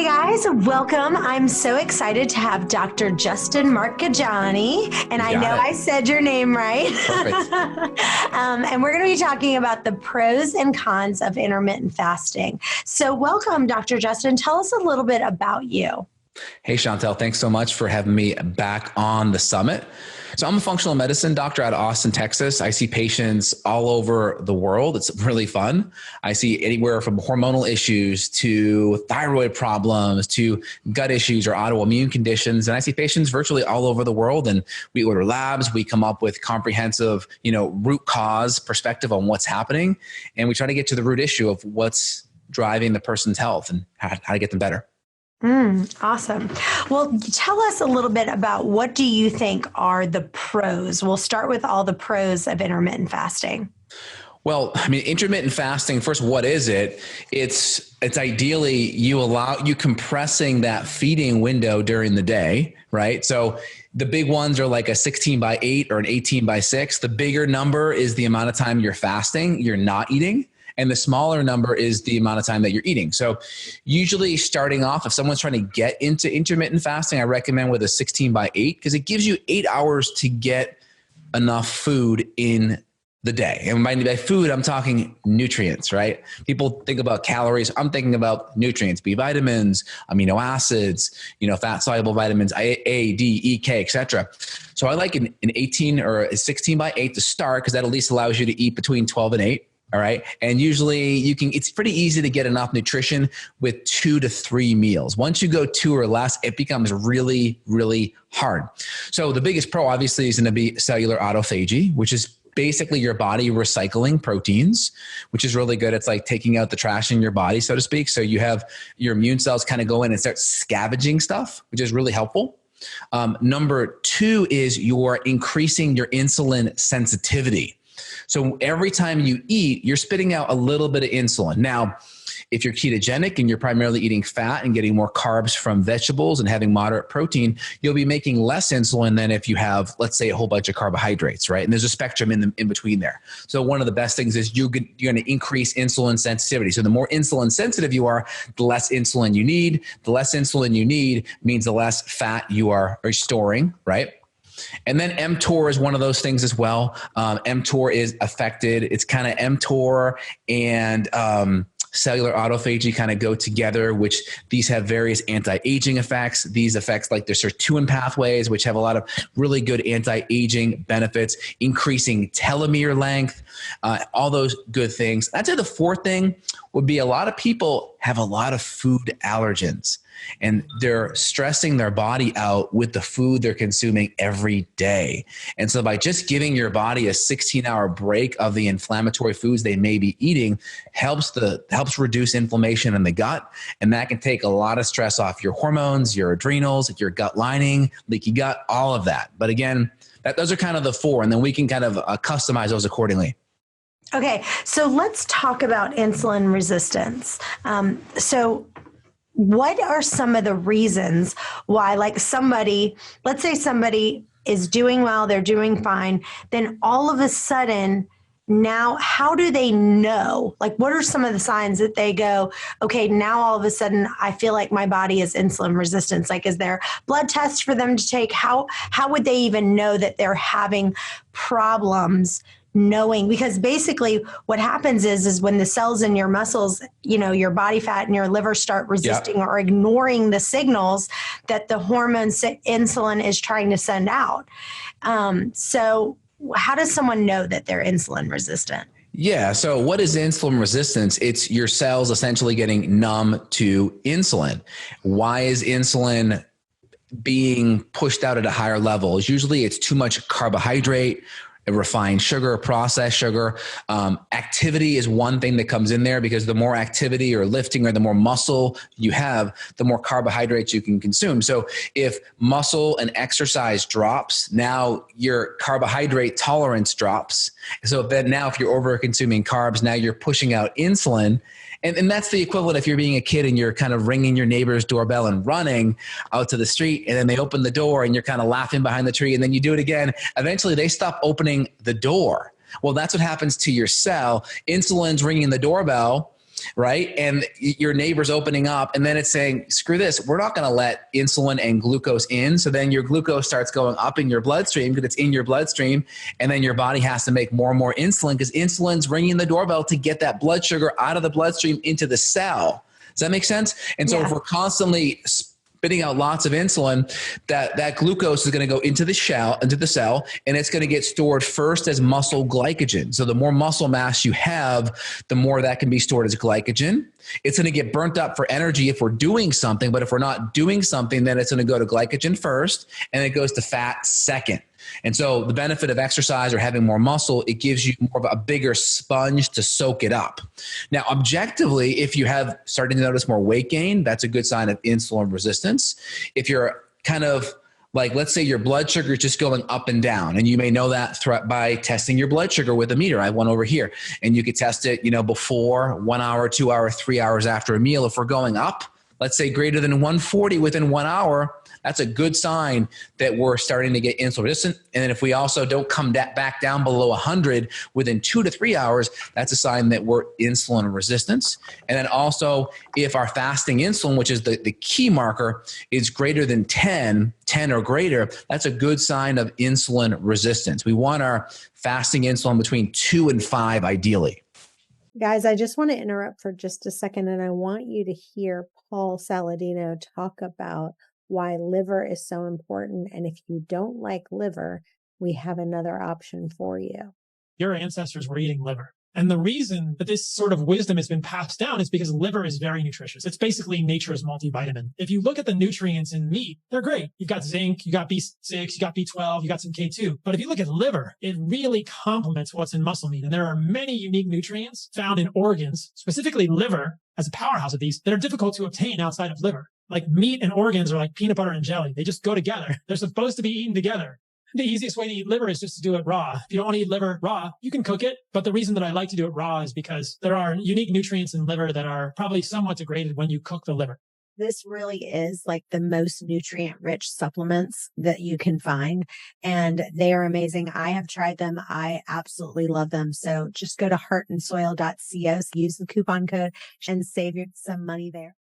Hey guys, welcome. I'm so excited to have Dr. Justin Marchegiani, and I know I said your name right. Perfect. And we're going to be talking about the pros and cons of intermittent fasting. So welcome, Dr. Justin. Tell us a little bit about you. Hey, Chantel, thanks so much for having me back on the summit. So I'm a functional medicine doctor out of Austin, Texas. I see patients all over the world. It's really fun. I see anywhere from hormonal issues to thyroid problems to gut issues or autoimmune conditions. And I see patients virtually all over the world. And we order labs. We come up with comprehensive, root cause perspective on what's happening. And we try to get to the root issue of what's driving the person's health and how to get them better. Awesome. Well, tell us a little bit about what do you think are the pros? We'll start with all the pros of intermittent fasting. Well, intermittent fasting, first, what is it? It's ideally you compressing that feeding window during the day, right? So the big ones are like a 16/8 or an 18/6. The bigger number is the amount of time you're fasting, you're not eating. And the smaller number is the amount of time that you're eating. So usually starting off, if someone's trying to get into intermittent fasting, I recommend with a 16/8 because it gives you 8 hours to get enough food in the day. And by food, I'm talking nutrients, right? People think about calories. I'm thinking about nutrients, B vitamins, amino acids, fat soluble vitamins, A, D, E, K, etc. So I like an 18 or a 16/8 to start because that at least allows you to eat between 12 and 8. All right. And usually it's pretty easy to get enough nutrition with 2 to 3 meals. Once you go 2 or less, it becomes really, really hard. So the biggest pro obviously is going to be cellular autophagy, which is basically your body recycling proteins, which is really good. It's like taking out the trash in your body, so to speak. So you have your immune cells kind of go in and start scavenging stuff, which is really helpful. Number 2 is you're increasing your insulin sensitivity. So every time you eat, you're spitting out a little bit of insulin. Now, if you're ketogenic and you're primarily eating fat and getting more carbs from vegetables and having moderate protein, you'll be making less insulin than if you have, let's say, a whole bunch of carbohydrates, right? And there's a spectrum in between there. So one of the best things is you're going to increase insulin sensitivity. So the more insulin sensitive you are, the less insulin you need. The less insulin you need means the less fat you are storing, right? And then mTOR is one of those things as well. mTOR is affected. It's kind of mTOR and cellular autophagy kind of go together, which these have various anti-aging effects. These effects like the sirtuin pathways, which have a lot of really good anti-aging benefits, increasing telomere length, all those good things. I'd say the fourth thing would be a lot of people have a lot of food allergens. And they're stressing their body out with the food they're consuming every day. And so by just giving your body a 16-hour break of the inflammatory foods they may be eating helps reduce inflammation in the gut. And that can take a lot of stress off your hormones, your adrenals, your gut lining, leaky gut, all of that. But again, those are kind of the 4, and then we can kind of customize those accordingly. Okay, so let's talk about insulin resistance. What are some of the reasons why, like let's say somebody is doing well, they're doing fine, then all of a sudden now, how do they know? Like, what are some of the signs that they go, okay, now all of a sudden I feel like my body is insulin resistant? Like, is there blood tests for them to take? How would they even know that they're having problems? Knowing, because basically what happens is when the cells in your muscles, your body fat and your liver start resisting or ignoring the signals that the hormone insulin is trying to send out. So how does someone know that they're insulin resistant? Yeah. So what is insulin resistance? It's your cells essentially getting numb to insulin. Why is insulin being pushed out at a higher level? Usually it's too much carbohydrate, refined sugar, processed sugar. Activity is one thing that comes in there because the more activity or lifting or the more muscle you have, the more carbohydrates you can consume. So if muscle and exercise drops, now your carbohydrate tolerance drops. So then now if you're over consuming carbs, now you're pushing out insulin. And that's the equivalent if you're being a kid and you're kind of ringing your neighbor's doorbell and running out to the street, and then they open the door and you're kind of laughing behind the tree, and then you do it again. Eventually they stop opening the door. Well, that's what happens to your cell. Insulin's ringing the doorbell. right? And your neighbor's opening up, and then it's saying, screw this, we're not going to let insulin and glucose in. So then your glucose starts going up in your bloodstream because it's in your bloodstream. And then your body has to make more and more insulin because insulin's ringing the doorbell to get that blood sugar out of the bloodstream into the cell. Does that make sense? And so if we're constantly spitting out lots of insulin, that glucose is going to go into the cell, and it's going to get stored first as muscle glycogen. So the more muscle mass you have, the more that can be stored as glycogen. It's going to get burnt up for energy if we're doing something, but if we're not doing something, then it's going to go to glycogen first, and it goes to fat second. And so the benefit of exercise or having more muscle, it gives you more of a bigger sponge to soak it up. Now, objectively, if you have starting to notice more weight gain, that's a good sign of insulin resistance. If you're kind of like, let's say your blood sugar is just going up and down, and you may know that by testing your blood sugar with a meter. I have one over here, and you could test it, before, 1 hour, 2 hours, 3 hours after a meal. If we're going up, let's say greater than 140 within 1 hour, that's a good sign that we're starting to get insulin resistant. And then if we also don't come back down below 100 within 2 to 3 hours, that's a sign that we're insulin resistance. And then also if our fasting insulin, which is the key marker, is greater than 10 or greater, that's a good sign of insulin resistance. We want our fasting insulin between 2 and 5 ideally. Guys, I just want to interrupt for just a second, and I want you to hear Paul Saladino talk about why liver is so important. And if you don't like liver, we have another option for you. Your ancestors were eating liver. And the reason that this sort of wisdom has been passed down is because liver is very nutritious. It's basically nature's multivitamin. If you look at the nutrients in meat, they're great. You've got zinc, you got B6, you got B12, you got some K2. But if you look at liver, it really complements what's in muscle meat. And there are many unique nutrients found in organs, specifically liver as a powerhouse of these, that are difficult to obtain outside of liver. Like meat and organs are like peanut butter and jelly. They just go together. They're supposed to be eaten together. The easiest way to eat liver is just to do it raw. If you don't want to eat liver raw, you can cook it. But the reason that I like to do it raw is because there are unique nutrients in liver that are probably somewhat degraded when you cook the liver. This really is like the most nutrient-rich supplements that you can find, and they are amazing. I have tried them. I absolutely love them. So just go to heartandsoil.co, use the coupon code, and save you some money there.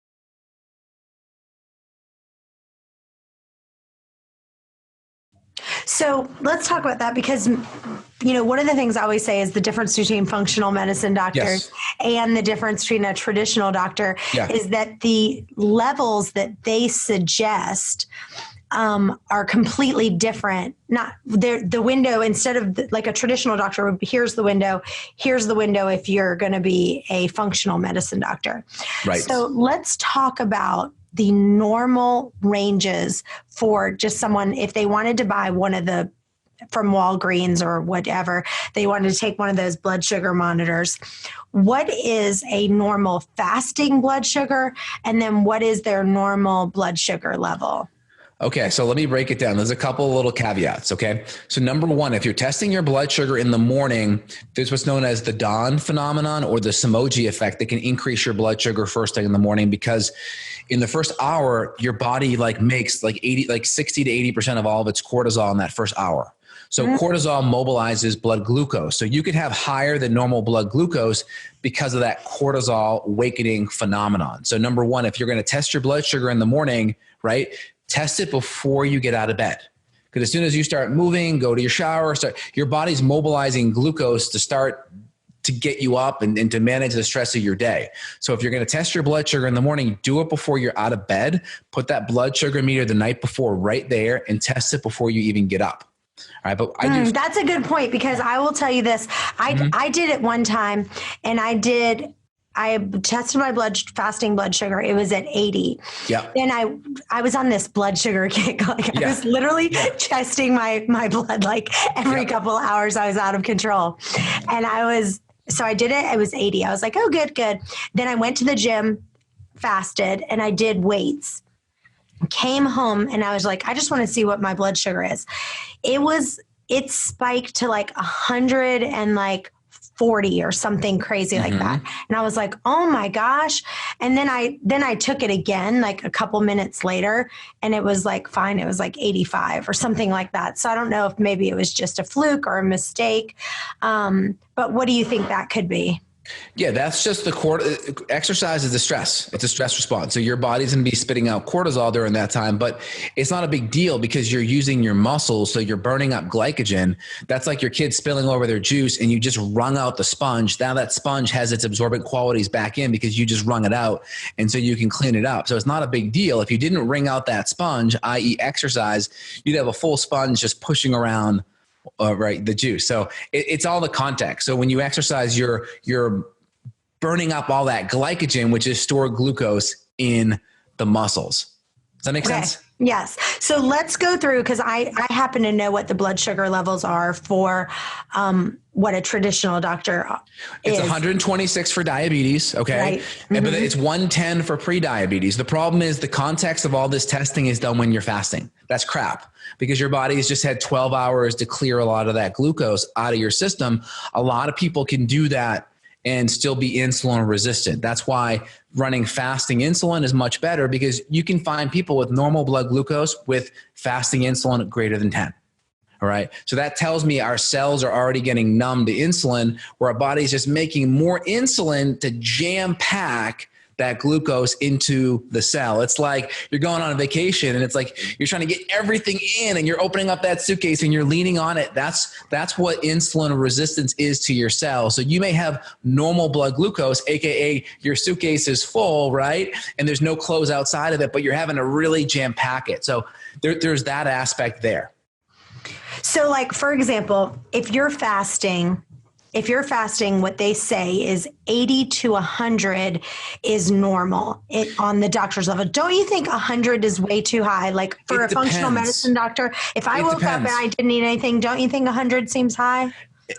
So let's talk about that because, one of the things I always say is the difference between functional medicine doctors and the difference between a traditional doctor is that the levels that they suggest are completely different. Not the window, instead of like a traditional doctor, here's the window if you're going to be a functional medicine doctor. Right. So let's talk about the normal ranges for just someone, if they wanted to buy one of the, from Walgreens or whatever, they wanted to take one of those blood sugar monitors. What is a normal fasting blood sugar? And then what is their normal blood sugar level? Okay, so let me break it down. There's a couple of little caveats, okay? So number one, if you're testing your blood sugar in the morning, there's what's known as the dawn phenomenon or the Samoji effect that can increase your blood sugar first thing in the morning, because in the first hour, your body makes 60 to 80% of all of its cortisol in that first hour. So cortisol mobilizes blood glucose. So you could have higher than normal blood glucose because of that cortisol awakening phenomenon. So number one, if you're going to test your blood sugar in the morning, right, test it before you get out of bed. Because as soon as you start moving, go to your shower, your body's mobilizing glucose to get you up and to manage the stress of your day. So if you're going to test your blood sugar in the morning, do it before you're out of bed. Put that blood sugar meter the night before right there and test it before you even get up. All right, but that's a good point, because I will tell you this. I did it one time, and I tested my fasting blood sugar. It was at 80. Yeah. And I was on this blood sugar kick. I was literally testing my blood every couple of hours. I was out of control. And so I did it. It was 80. I was like, oh, good. Then I went to the gym, fasted, and I did weights. Came home and I was like, I just want to see what my blood sugar is. It spiked to 140 or something crazy like that. And I was like, oh my gosh. And then I took it again, a couple minutes later, and it was fine. It was 85 or something like that. So I don't know if maybe it was just a fluke or a mistake. But what do you think that could be? Yeah, that's just the exercise is a stress. It's a stress response. So your body's going to be spitting out cortisol during that time, but it's not a big deal because you're using your muscles. So you're burning up glycogen. That's like your kid spilling over their juice and you just wrung out the sponge. Now that sponge has its absorbent qualities back in because you just wrung it out. And so you can clean it up. So it's not a big deal. If you didn't wring out that sponge, i.e. exercise, you'd have a full sponge just pushing around right, the juice. So it's all the context. So when you exercise, you're burning up all that glycogen, which is stored glucose in the muscles. Does that make sense? Yes. So let's go through, because I happen to know what the blood sugar levels are for what a traditional doctor is. It's 126 for diabetes. Okay. Right. Mm-hmm. But it's 110 for pre-diabetes. The problem is the context of all this testing is done when you're fasting. That's crap because your body has just had 12 hours to clear a lot of that glucose out of your system. A lot of people can do that and still be insulin resistant. That's why running fasting insulin is much better, because you can find people with normal blood glucose with fasting insulin greater than 10. All right. So that tells me our cells are already getting numb to insulin, where our body is just making more insulin to jam pack that glucose into the cell. It's like you're going on a vacation and it's like you're trying to get everything in and you're opening up that suitcase and you're leaning on it. That's what insulin resistance is to your cells. So you may have normal blood glucose, AKA your suitcase is full, right? And there's no clothes outside of it, but you're having to really jam pack it. So there's that aspect there. So like, for example, if you're fasting, what they say is 80 to 100 is normal on the doctor's level. Don't you think 100 is way too high? Like for a functional medicine doctor, if I woke up and I didn't eat anything, don't you think 100 seems high?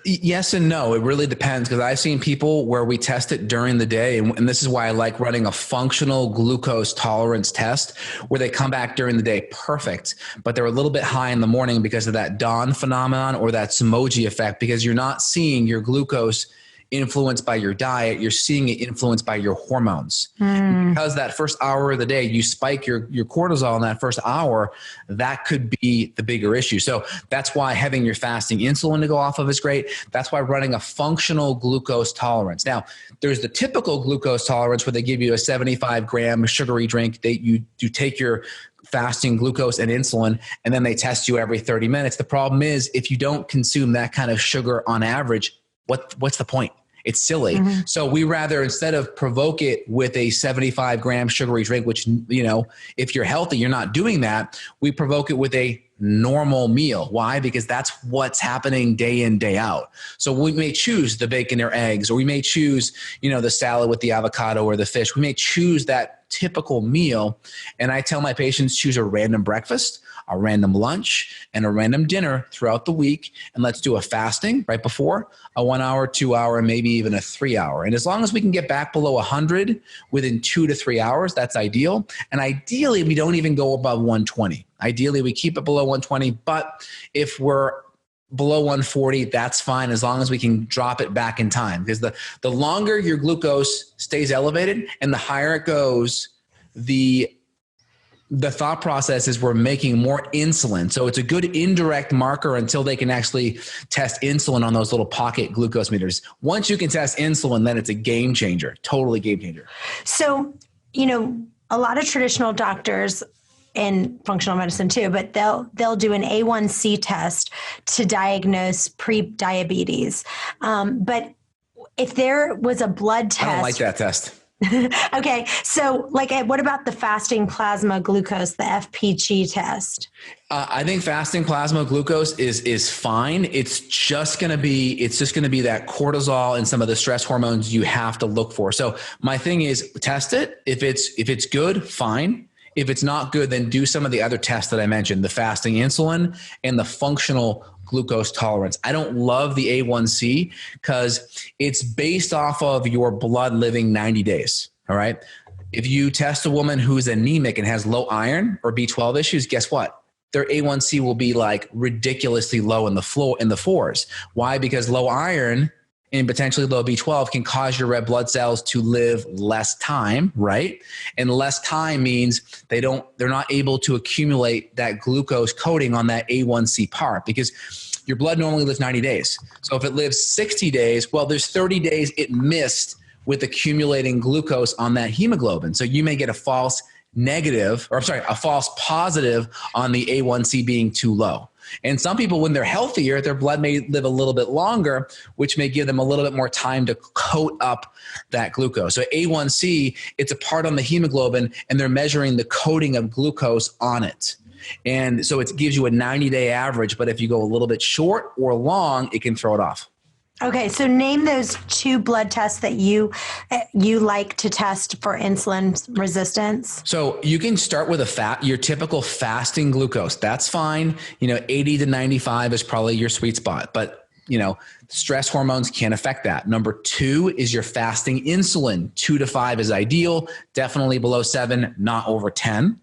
Yes and no. It really depends, because I've seen people where we test it during the day. And this is why I like running a functional glucose tolerance test, where they come back during the day perfect, but they're a little bit high in the morning because of that dawn phenomenon or that Samoji effect, because you're not seeing your glucose influenced by your diet, you're seeing it influenced by your hormones. Because that first hour of the day, you spike your cortisol in that first hour, that could be the bigger issue. So that's why having your fasting insulin to go off of is great. That's why running a functional glucose tolerance. Now, there's the typical glucose tolerance where they give you a 75-gram sugary drink that you take your fasting glucose and insulin, and then they test you every 30 minutes. The problem is if you don't consume that kind of sugar on average, what's the point? It's silly. Mm-hmm. So we rather, instead of provoke it with a 75-gram sugary drink, which, if you're healthy, you're not doing that. We provoke it with a normal meal. Why? Because that's what's happening day in, day out. So we may choose the bacon or eggs, or we may choose, the salad with the avocado or the fish. We may choose that typical meal. And I tell my patients, choose a random breakfast, a random lunch, and a random dinner throughout the week. And let's do a fasting right before, a 1 hour, 2 hour, and maybe even a 3 hour. And as long as we can get back below 100 within 2 to 3 hours, that's ideal. And ideally, we don't even go above 120. Ideally, we keep it below 120. But if we're below 140, that's fine, as long as we can drop it back in time. Because the longer your glucose stays elevated and the higher it goes, the thought process is we're making more insulin. So it's a good indirect marker until they can actually test insulin on those little pocket glucose meters. Once you can test insulin, then it's a game changer, totally game changer. So, a lot of traditional doctors in functional medicine too, but they'll do an A1C test to diagnose pre-diabetes. But if there was a blood test, I don't like that test. Okay. So what about the fasting plasma glucose, the FPG test? I think fasting plasma glucose is fine. It's just going to be that cortisol and some of the stress hormones you have to look for. So my thing is test it. If it's good, fine. If it's not good, then do some of the other tests that I mentioned, the fasting insulin and the functional glucose tolerance. I don't love the A1C because it's based off of your blood living 90 days. All right. If you test a woman who's anemic and has low iron or B12 issues, guess what? Their A1C will be like ridiculously low in the fours. Why? Because low iron and potentially low B12 can cause your red blood cells to live less time, right? And less time means they're not able to accumulate that glucose coating on that A1C part, because your blood normally lives 90 days. So if it lives 60 days, well, there's 30 days it missed with accumulating glucose on that hemoglobin. So you may get a false positive on the A1C being too low. And some people, when they're healthier, their blood may live a little bit longer, which may give them a little bit more time to coat up that glucose. So A1C, it's a part on the hemoglobin, and they're measuring the coating of glucose on it. And so it gives you a 90-day average, but if you go a little bit short or long, it can throw it off. Okay, so name those 2 blood tests that you like to test for insulin resistance. So you can start with your typical fasting glucose. That's fine. 80 to 95 is probably your sweet spot, but stress hormones can affect that. Number 2 is your fasting insulin. 2 to 5 is ideal, definitely below 7, not over 10.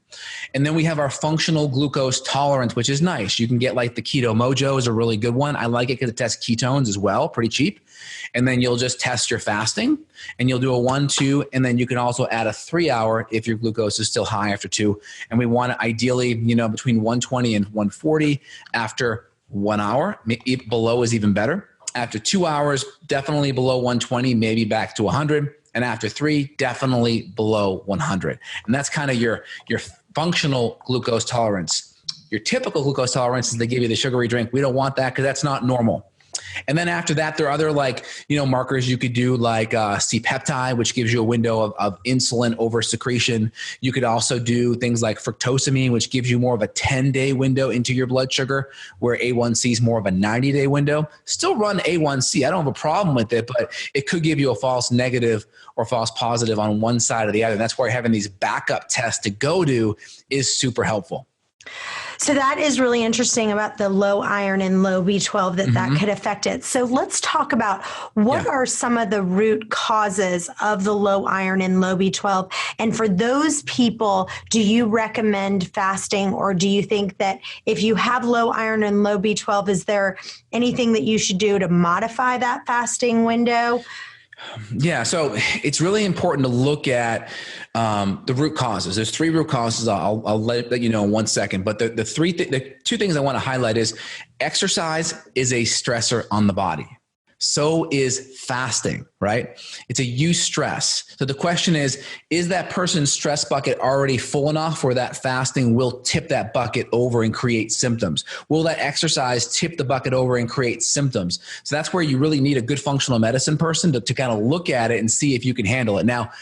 And then we have our functional glucose tolerance, which is nice. You can get like the Keto Mojo is a really good one. I like it because it tests ketones as well, pretty cheap. And then you'll just test your fasting and you'll do a 1, 2, and then you can also add a 3-hour if your glucose is still high after 2. And we want it ideally, between 120 and 140 after 1 hour. Below is even better. After 2 hours, definitely below 120, maybe back to 100. And after 3, definitely below 100. And that's kind of your functional glucose tolerance. Your typical glucose tolerance is they give you the sugary drink. We don't want that because that's not normal. And then after that, there are other markers you could do like C-peptide, which gives you a window of insulin over secretion. You could also do things like fructosamine, which gives you more of a 10-day window into your blood sugar, where A1C is more of a 90-day window. Still run A1C. I don't have a problem with it, but it could give you a false negative or false positive on one side or the other. And that's where having these backup tests to go to is super helpful. So that is really interesting about the low iron and low B12 that could affect it. So let's talk about what are some of the root causes of the low iron and low B12. And for those people, do you recommend fasting, or do you think that if you have low iron and low B12, is there anything that you should do to modify that fasting window? Yeah, so it's really important to look at the root causes. There's 3 root causes. I'll let you know in 1 second. But the 2 things I want to highlight is exercise is a stressor on the body. So is fasting, right? It's a eustress. So the question is that person's stress bucket already full enough where that fasting will tip that bucket over and create symptoms? Will that exercise tip the bucket over and create symptoms? So that's where you really need a good functional medicine person to kind of look at it and see if you can handle it. Now,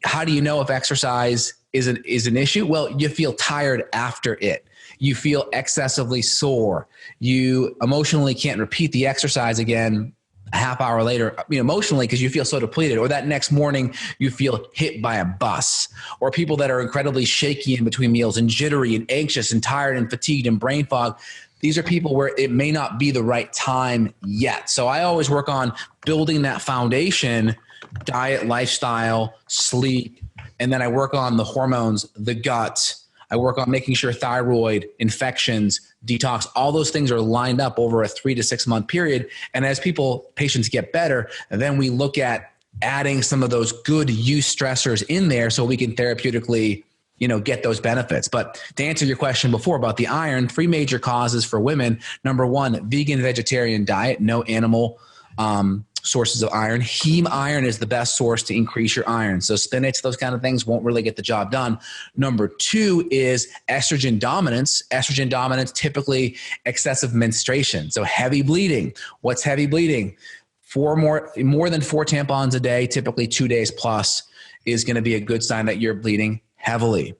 how do you know if exercise is an issue? Well, you feel tired after it. You feel excessively sore. You emotionally can't repeat the exercise again a half hour later, emotionally, because you feel so depleted, or that next morning you feel hit by a bus, or people that are incredibly shaky in between meals and jittery and anxious and tired and fatigued and brain fog. These are people where it may not be the right time yet. So I always work on building that foundation, diet, lifestyle, sleep, and then I work on the hormones, the gut. I work on making sure thyroid, infections, detox, all those things are lined up over a 3 to 6 month period. And as patients get better, then we look at adding some of those good use stressors in there so we can therapeutically, get those benefits. But to answer your question before about the iron, 3 major causes for women. Number 1, vegan, vegetarian diet, no animal sources of iron. Heme iron is the best source to increase your iron. So spinach, those kind of things won't really get the job done. Number 2 is estrogen dominance. Estrogen dominance, typically excessive menstruation. So heavy bleeding. What's heavy bleeding? More than 4 tampons a day, typically 2 days plus, is going to be a good sign that you're bleeding heavily.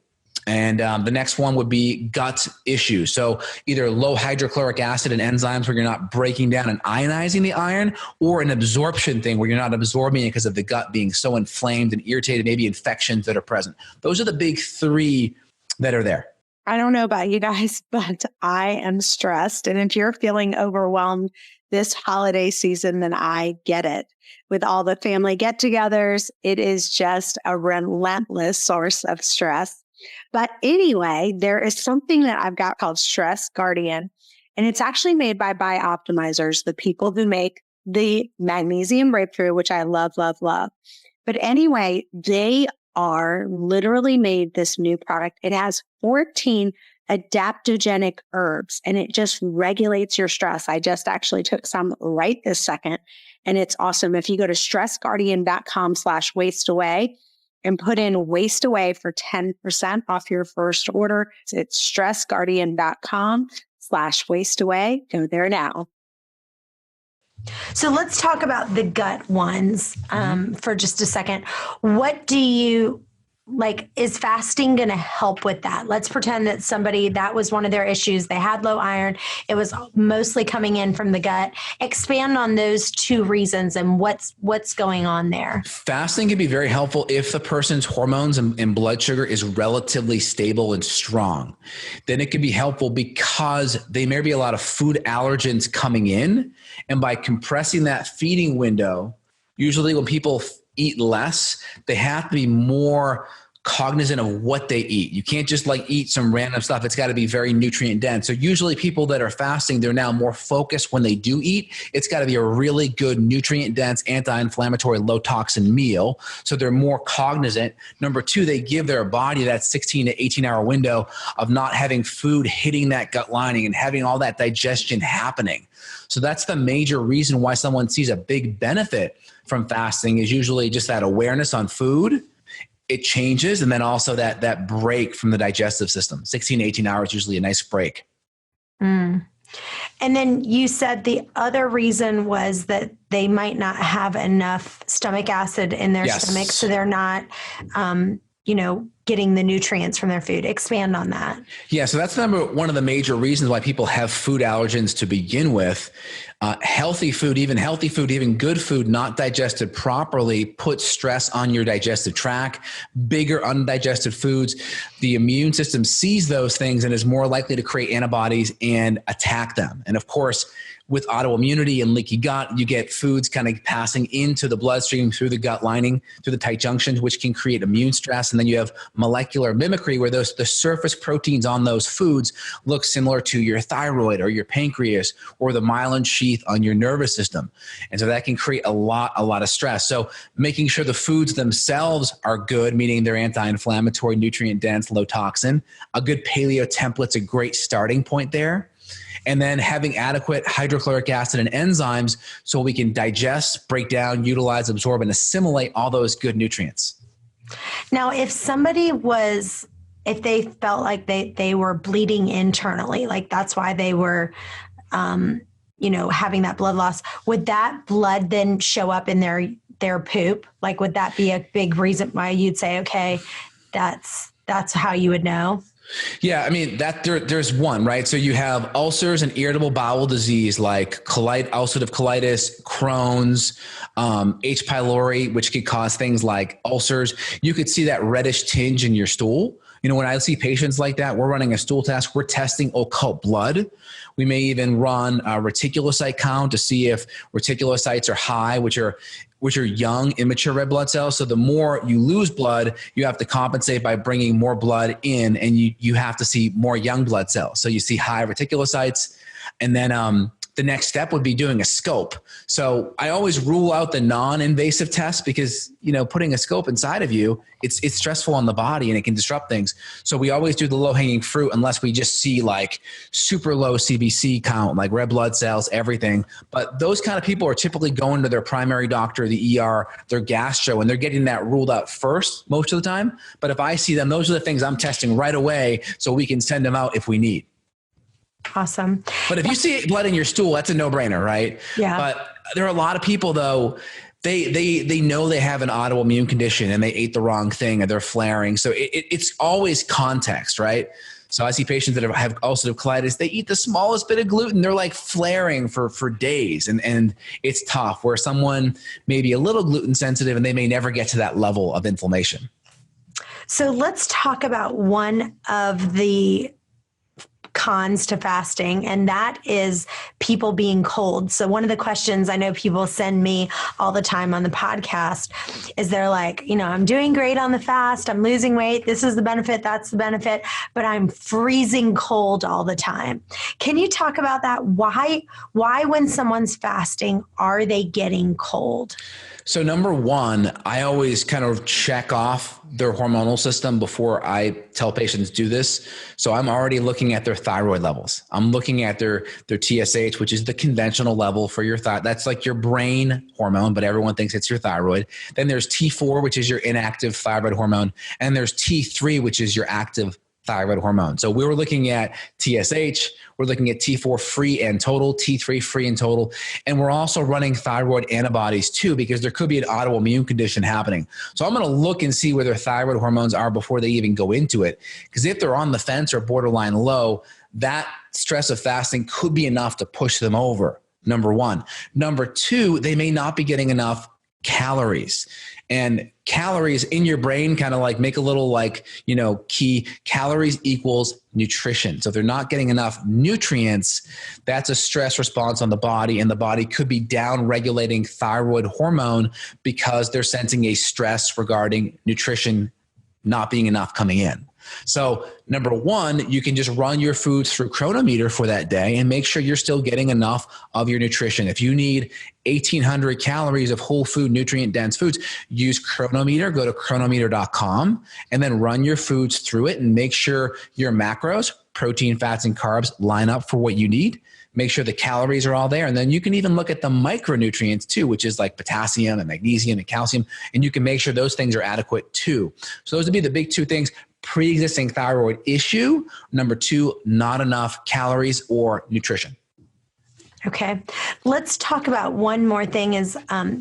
And the next one would be gut issues. So either low hydrochloric acid and enzymes where you're not breaking down and ionizing the iron, or an absorption thing where you're not absorbing it because of the gut being so inflamed and irritated, maybe infections that are present. Those are the big 3 that are there. I don't know about you guys, but I am stressed. And if you're feeling overwhelmed this holiday season, then I get it. With all the family get-togethers, it is just a relentless source of stress. But anyway, there is something that I've got called Stress Guardian, and it's actually made by Bioptimizers, the people who make the magnesium breakthrough, which I love, love, love. But anyway, they are literally made this new product. It has 14 adaptogenic herbs, and it just regulates your stress. I just actually took some right this second, and it's awesome. If you go to stressguardian.com/wasteaway and put in waste away for 10% off your first order, it's stressguardian.com/wasteaway. Go there now. So let's talk about the gut ones for just a second. What do you like? Is fasting going to help with that? Let's pretend that somebody, that was one of their issues. They had low iron. It was mostly coming in from the gut. Expand on those two reasons and what's going on there. Fasting can be very helpful if the person's hormones and blood sugar is relatively stable and strong. Then it can be helpful because there may be a lot of food allergens coming in. And by compressing that feeding window, usually when people eat less, they have to be more cognizant of what they eat. You can't just like eat some random stuff. It's got to be very nutrient dense. So usually people that are fasting, they're now more focused when they do eat. It's got to be a really good nutrient dense, anti-inflammatory, low toxin meal. So they're more cognizant. Number two, they give their body that 16 to 18 hour window of not having food hitting that gut lining and having all that digestion happening. So that's the major reason why someone sees a big benefit from fasting, is usually just that awareness on food. It changes. And then also that break from the digestive system. 16 to 18 hours, usually a nice break. And then you said the other reason was that they might not have enough stomach acid in their stomach. So they're not, getting the nutrients from their food. Expand on that. Yeah. So that's one of the major reasons why people have food allergens to begin with. Healthy food, even good food, not digested properly, puts stress on your digestive tract. Bigger undigested foods, the immune system sees those things and is more likely to create antibodies and attack them. And of course, with autoimmunity and leaky gut, you get foods kind of passing into the bloodstream through the gut lining, through the tight junctions, which can create immune stress. And then you have molecular mimicry, where the surface proteins on those foods look similar to your thyroid or your pancreas or the myelin sheath on your nervous system. And so that can create a lot of stress. So making sure the foods themselves are good, meaning they're anti-inflammatory, nutrient dense, low toxin. A good paleo template's a great starting point there. And then having adequate hydrochloric acid and enzymes so we can digest, break down, utilize, absorb, and assimilate all those good nutrients. Now, if they felt like they were bleeding internally, like that's why they were, having that blood loss, would that blood then show up in their poop? Like, would that be a big reason why you'd say, okay, that's how you would know? Yeah, I mean, there's one, right? So you have ulcers and irritable bowel disease like ulcerative colitis, Crohn's, H. pylori, which could cause things like ulcers. You could see that reddish tinge in your stool. When I see patients like that, we're running a stool test. We're testing occult blood. We may even run a reticulocyte count to see if reticulocytes are high, which are young, immature red blood cells. So the more you lose blood, you have to compensate by bringing more blood in, and you have to see more young blood cells. So you see high reticulocytes, and then the next step would be doing a scope. So I always rule out the non-invasive test because, putting a scope inside of you, it's stressful on the body and it can disrupt things. So we always do the low-hanging fruit unless we just see like super low CBC count, like red blood cells, everything. But those kind of people are typically going to their primary doctor, the ER, their gastro, and they're getting that ruled out first most of the time. But if I see them, those are the things I'm testing right away so we can send them out if we need. Awesome. But if you see blood in your stool, that's a no-brainer, right? Yeah. But there are a lot of people though, they know they have an autoimmune condition and they ate the wrong thing and they're flaring. So it's always context, right? So I see patients that have ulcerative colitis, they eat the smallest bit of gluten, they're like flaring for days. And it's tough, where someone may be a little gluten sensitive and they may never get to that level of inflammation. So let's talk about one of the cons to fasting, and that is people being cold. So one of the questions I know people send me all the time on the podcast is they're like, I'm doing great on the fast. I'm losing weight. This is the benefit. That's the benefit, but I'm freezing cold all the time. Can you talk about that? Why when someone's fasting, are they getting cold? So number one, I always kind of check off their hormonal system before I tell patients do this. So I'm already looking at their thyroid levels. I'm looking at their TSH, which is the conventional level for your thyroid. That's like your brain hormone, but everyone thinks it's your thyroid. Then there's T4, which is your inactive thyroid hormone. And there's T3, which is your active thyroid hormone. So we were looking at TSH, we're looking at T4 free and total, T3 free and total. And we're also running thyroid antibodies too, because there could be an autoimmune condition happening. So I'm going to look and see where their thyroid hormones are before they even go into it. Because if they're on the fence or borderline low, that stress of fasting could be enough to push them over. Number one. Number two, they may not be getting enough calories. And calories in your brain kind of like make a little like, key. Calories equals nutrition. So if they're not getting enough nutrients, that's a stress response on the body, and the body could be down regulating thyroid hormone because they're sensing a stress regarding nutrition not being enough coming in. So number one, you can just run your foods through Chronometer for that day and make sure you're still getting enough of your nutrition. If you need 1,800 calories of whole food, nutrient dense foods, use Chronometer, go to chronometer.com and then run your foods through it and make sure your macros, protein, fats, and carbs line up for what you need. Make sure the calories are all there. And then you can even look at the micronutrients too, which is like potassium and magnesium and calcium. And you can make sure those things are adequate too. So those would be the big two things: pre-existing thyroid issue. Number two, not enough calories or nutrition. Okay. Let's talk about one more thing is,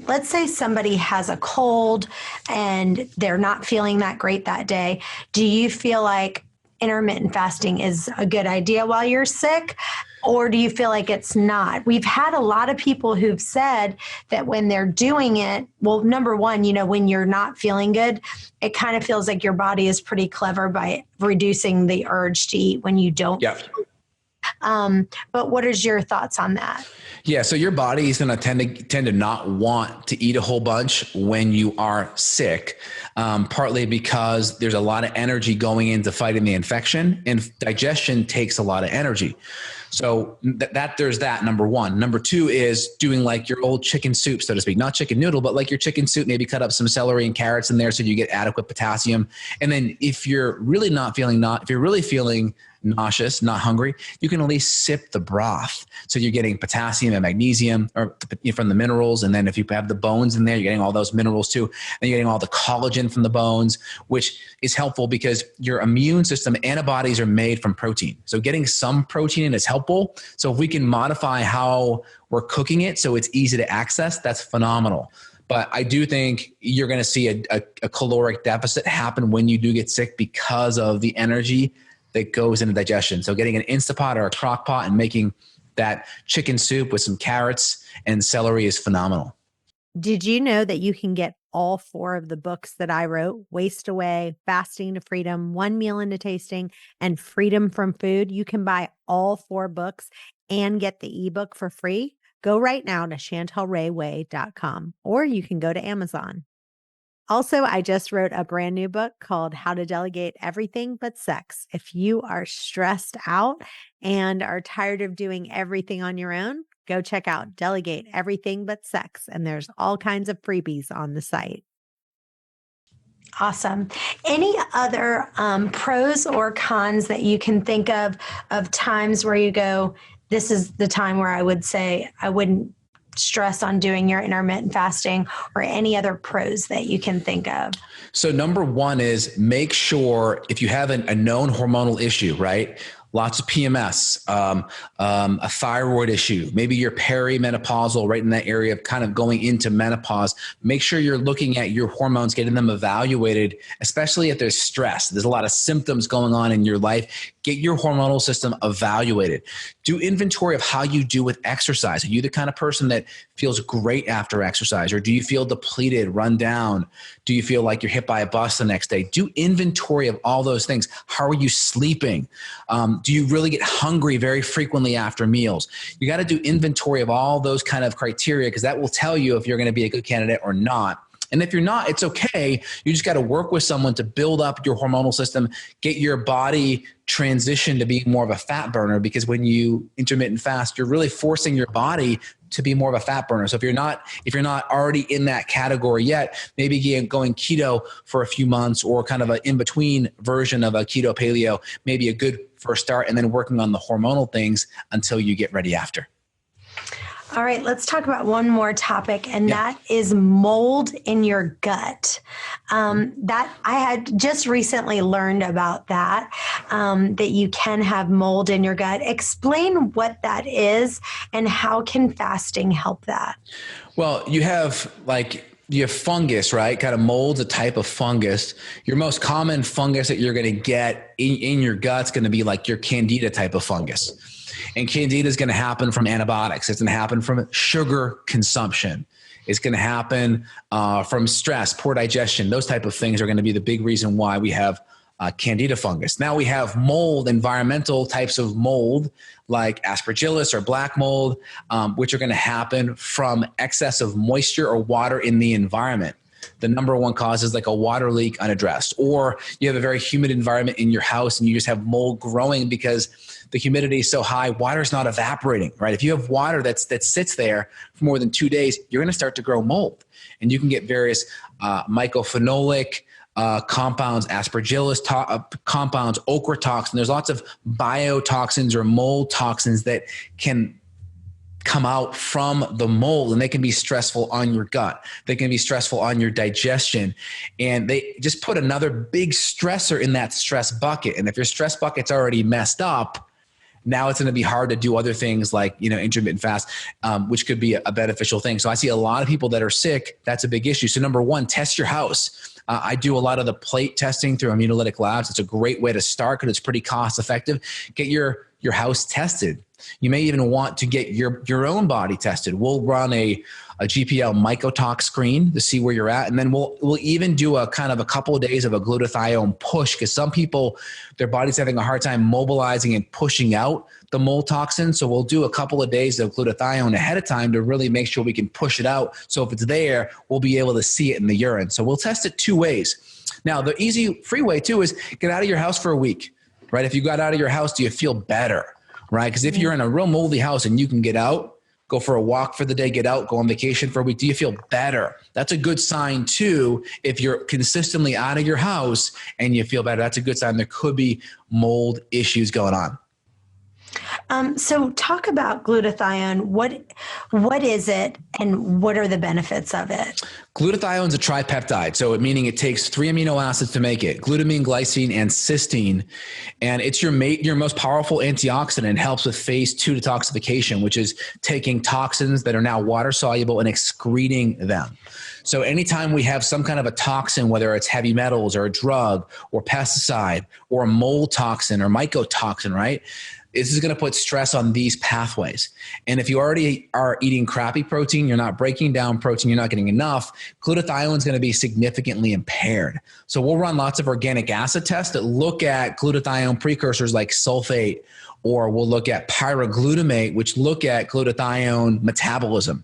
let's say somebody has a cold and they're not feeling that great that day. Do you feel like intermittent fasting is a good idea while you're sick? Or do you feel like it's not? We've had a lot of people who've said that when they're doing it, well, number one, when you're not feeling good, it kind of feels like your body is pretty clever by reducing the urge to eat when you don't feel but what is your thoughts on that? Yeah, so your body is going to tend to not want to eat a whole bunch when you are sick, partly because there's a lot of energy going into fighting the infection, and digestion takes a lot of energy. So there's that, number one. Number two is doing like your old chicken soup, so to speak, not chicken noodle, but like your chicken soup, maybe cut up some celery and carrots in there so you get adequate potassium. And then if you're really feeling nauseous, not hungry, you can at least sip the broth. So you're getting potassium and magnesium from the minerals. And then if you have the bones in there, you're getting all those minerals too. And you're getting all the collagen from the bones, which is helpful because your immune system, antibodies are made from protein. So getting some protein in is helpful. So if we can modify how we're cooking it so it's easy to access, that's phenomenal. But I do think you're going to see a caloric deficit happen when you do get sick because of the energy that goes into digestion. So getting an Instapot or a crock pot and making that chicken soup with some carrots and celery is phenomenal. Did you know that you can get all 4 of the books that I wrote, Waste Away, Fasting to Freedom, One Meal into Tasting, and Freedom from Food? You can buy all 4 books and get the ebook for free. Go right now to chantelrayway.com, or you can go to Amazon. Also, I just wrote a brand new book called How to Delegate Everything But Sex. If you are stressed out and are tired of doing everything on your own, go check out Delegate Everything But Sex. And there's all kinds of freebies on the site. Awesome. Any other pros or cons that you can think of times where you go, this is the time where I would say I wouldn't stress on doing your intermittent fasting, or any other pros that you can think of? So number one is make sure if you have a known hormonal issue, right? Lots of PMS, a thyroid issue, maybe you're perimenopausal, right in that area of kind of going into menopause. Make sure you're looking at your hormones, getting them evaluated, especially if there's stress. There's a lot of symptoms going on in your life. Get your hormonal system evaluated. Do inventory of how you do with exercise. Are you the kind of person that feels great after exercise, or do you feel depleted, run down? Do you feel like you're hit by a bus the next day? Do inventory of all those things. How are you sleeping? Do you really get hungry very frequently after meals? You got to do inventory of all those kind of criteria, because that will tell you if you're going to be a good candidate or not. And if you're not, it's okay. You just got to work with someone to build up your hormonal system, get your body transition to be more of a fat burner, because when you intermittent fast, you're really forcing your body to be more of a fat burner. So if you're not already in that category yet, maybe going keto for a few months, or kind of an in-between version of a keto paleo, maybe a good first start, and then working on the hormonal things until you get ready after. All right, let's talk about one more topic, and that is mold in your gut. That I had just recently learned about that you can have mold in your gut. Explain what that is and how can fasting help that? Well, you have fungus, right? Kind of mold's a type of fungus. Your most common fungus that you're going to get in your gut's going to be like your candida type of fungus. And candida is going to happen from antibiotics. It's going to happen from sugar consumption. It's going to happen from stress, poor digestion. Those type of things are going to be the big reason why we have candida fungus. Now we have mold, environmental types of mold like aspergillus or black mold, which are going to happen from excess of moisture or water in the environment. The number one cause is like a water leak unaddressed, or you have a very humid environment in your house and you just have mold growing because the humidity is so high, water's not evaporating, right? If you have water that sits there for more than 2 days, you're going to start to grow mold, and you can get various mycophenolic compounds, aspergillus compounds, ochratoxin. There's lots of biotoxins or mold toxins that can come out from the mold, and they can be stressful on your gut. They can be stressful on your digestion, and they just put another big stressor in that stress bucket. And if your stress bucket's already messed up, now it's going to be hard to do other things like, intermittent fast, which could be a beneficial thing. So I see a lot of people that are sick. That's a big issue. So number one, test your house. I do a lot of the plate testing through Immunolytic Labs. It's a great way to start because it's pretty cost effective. Get your house tested. You may even want to get your own body tested. We'll run a GPL mycotox screen to see where you're at. And then we'll even do a kind of a couple of days of a glutathione push, because some people, their body's having a hard time mobilizing and pushing out the mold toxin. So we'll do a couple of days of glutathione ahead of time to really make sure we can push it out. So if it's there, we'll be able to see it in the urine. So we'll test it 2 ways. Now, the easy free way too is get out of your house for a week, right? If you got out of your house, do you feel better, right? Because if you're in a real moldy house and you can get out, go for a walk for the day, get out, go on vacation for a week, do you feel better? That's a good sign too. If you're consistently out of your house and you feel better, that's a good sign there could be mold issues going on. So talk about glutathione. What is it and what are the benefits of it? Glutathione is a tripeptide, so meaning it takes 3 amino acids to make it: glutamine, glycine, and cysteine. And it's your most powerful antioxidant. It helps with phase 2 detoxification, which is taking toxins that are now water soluble and excreting them. So anytime we have some kind of a toxin, whether it's heavy metals or a drug or pesticide or a mold toxin or mycotoxin, right? This is going to put stress on these pathways. And if you already are eating crappy protein, you're not breaking down protein, you're not getting enough, glutathione is going to be significantly impaired. So we'll run lots of organic acid tests that look at glutathione precursors like sulfate, or we'll look at pyroglutamate, which look at glutathione metabolism.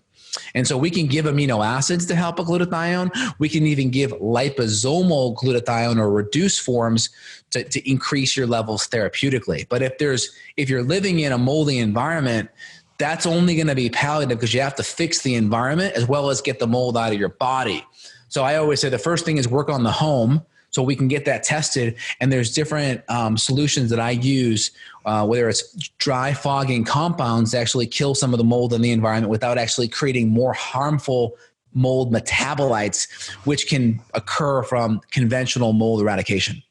And so we can give amino acids to help a glutathione. We can even give liposomal glutathione or reduced forms to increase your levels therapeutically. But if you're living in a moldy environment, that's only going to be palliative, because you have to fix the environment as well as get the mold out of your body. So I always say the first thing is work on the home, so we can get that tested. And there's different solutions that I use, whether it's dry fogging compounds to actually kill some of the mold in the environment without actually creating more harmful mold metabolites, which can occur from conventional mold eradication.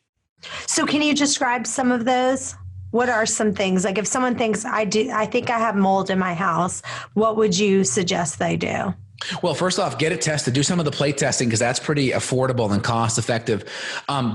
So can you describe some of those? What are some things? Like if someone thinks I think I have mold in my house, what would you suggest they do? Well, first off, get it tested. Do some of the plate testing, because that's pretty affordable and cost effective.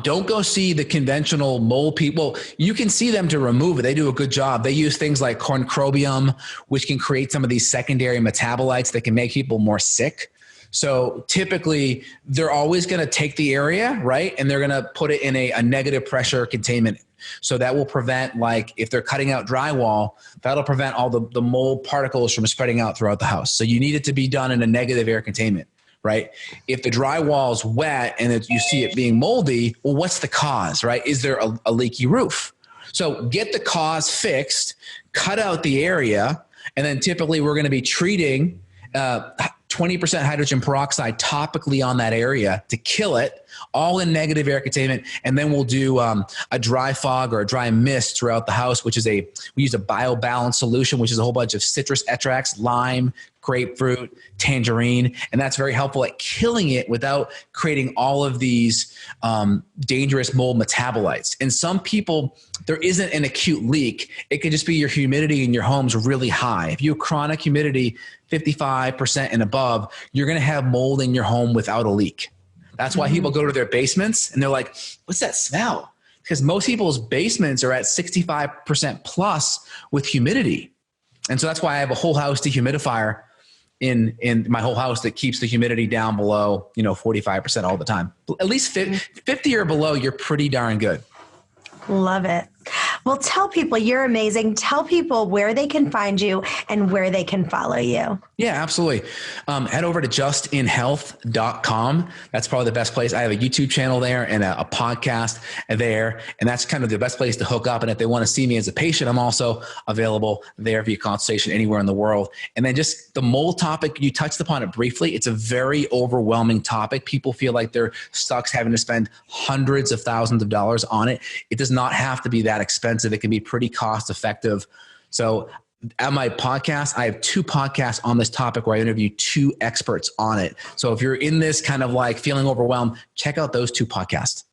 Don't go see the conventional mold people. You can see them to remove it. They do a good job. They use things like corncrobium, which can create some of these secondary metabolites that can make people more sick. So typically they're always going to take the area, right? And they're going to put it in a negative pressure containment. So that will prevent, like if they're cutting out drywall, that'll prevent all the mold particles from spreading out throughout the house. So you need it to be done in a negative air containment, right? If the drywall is wet and you see it being moldy, well, what's the cause, right? Is there a leaky roof? So get the cause fixed, cut out the area, and then typically we're going to be treating 20% hydrogen peroxide topically on that area to kill it, all in negative air containment. And then we'll do a dry fog or a dry mist throughout the house, which is we use a biobalance solution, which is a whole bunch of citrus extracts, lime, grapefruit, tangerine. And that's very helpful at killing it without creating all of these dangerous mold metabolites. And some people, there isn't an acute leak. It could just be your humidity in your home's really high. If you have chronic humidity, 55% and above, you're going to have mold in your home without a leak. That's why people go to their basements and they're like, what's that smell? Because most people's basements are at 65% plus with humidity. And so that's why I have a whole house dehumidifier in my whole house that keeps the humidity down below, 45% all the time. At least 50 or below, you're pretty darn good. Love it. Well, tell people you're amazing. Tell people where they can find you and where they can follow you. Yeah, absolutely. Head over to justinhealth.com. That's probably the best place. I have a YouTube channel there and a podcast there. And that's kind of the best place to hook up. And if they want to see me as a patient, I'm also available there via consultation anywhere in the world. And then just the mold topic, you touched upon it briefly. It's a very overwhelming topic. People feel like they're stuck having to spend hundreds of thousands of dollars on it. It does not have to be that expensive. It can be pretty cost effective. So at my podcast, I have 2 podcasts on this topic where I interview 2 experts on it. So if you're in this kind of like feeling overwhelmed, check out those 2 podcasts.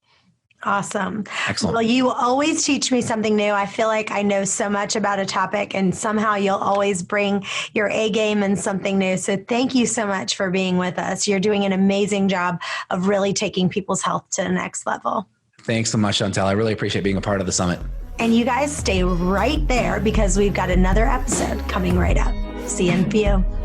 Awesome. Excellent. Well, you always teach me something new. I feel like I know so much about a topic and somehow you'll always bring your A game and something new. So thank you so much for being with us. You're doing an amazing job of really taking people's health to the next level. Thanks so much, Chantel. I really appreciate being a part of the summit. And you guys stay right there because we've got another episode coming right up. See you in a few.